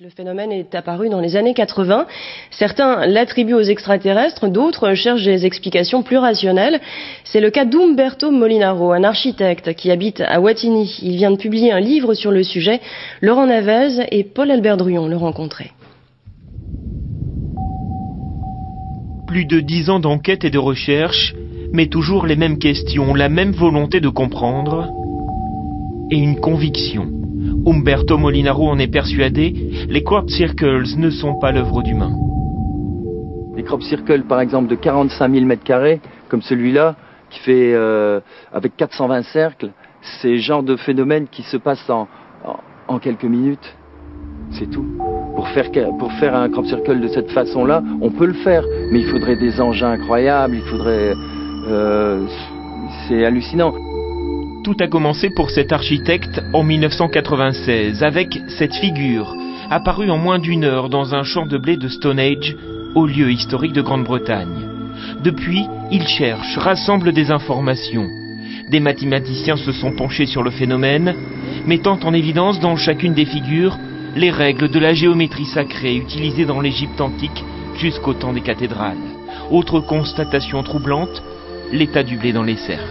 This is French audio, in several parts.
Le phénomène est apparu dans les années 80. Certains l'attribuent aux extraterrestres, d'autres cherchent des explications plus rationnelles. C'est le cas d'Umberto Molinaro, un architecte qui habite à Wattignies. Il vient de publier un livre sur le sujet. Laurent Navez et Paul-Albert Druon le rencontraient. Plus de 10 ans d'enquête et de recherche, mais toujours les mêmes questions, la même volonté de comprendre et une conviction. Umberto Molinaro en est persuadé, les crop circles ne sont pas l'œuvre d'humains. Les crop circles, par exemple, de 45 000 m², comme celui-là, qui fait avec 420 cercles, c'est le genre de phénomène qui se passe en quelques minutes. C'est tout. Pour faire un crop circle de cette façon-là, on peut le faire, mais il faudrait des engins incroyables, il faudrait... c'est hallucinant. Tout a commencé pour cet architecte en 1996 avec cette figure apparue en moins d'une heure dans un champ de blé de Stonehenge, au lieu historique de Grande-Bretagne. Depuis, il cherche, rassemble des informations. Des mathématiciens se sont penchés sur le phénomène, mettant en évidence dans chacune des figures les règles de la géométrie sacrée utilisées dans l'Égypte antique jusqu'au temps des cathédrales. Autre constatation troublante, l'état du blé dans les cercles.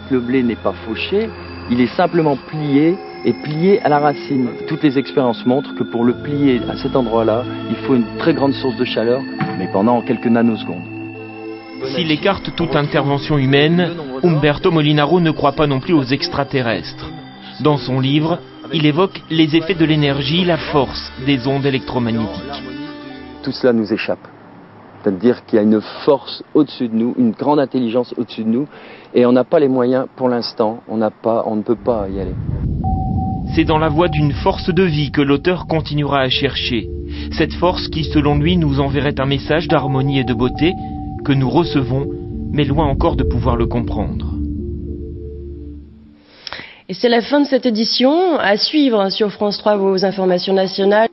Le blé n'est pas fauché, il est simplement plié et plié à la racine. Toutes les expériences montrent que pour le plier à cet endroit-là, il faut une très grande source de chaleur, mais pendant quelques nanosecondes. S'il écarte toute intervention humaine, Umberto Molinaro ne croit pas non plus aux extraterrestres. Dans son livre, il évoque les effets de l'énergie, la force des ondes électromagnétiques. Tout cela nous échappe. C'est-à-dire qu'il y a une force au-dessus de nous, une grande intelligence au-dessus de nous, et on n'a pas les moyens pour l'instant, on ne peut pas y aller. C'est dans la voie d'une force de vie que l'auteur continuera à chercher. Cette force qui, selon lui, nous enverrait un message d'harmonie et de beauté que nous recevons, mais loin encore de pouvoir le comprendre. Et c'est la fin de cette édition. À suivre sur France 3 vos informations nationales.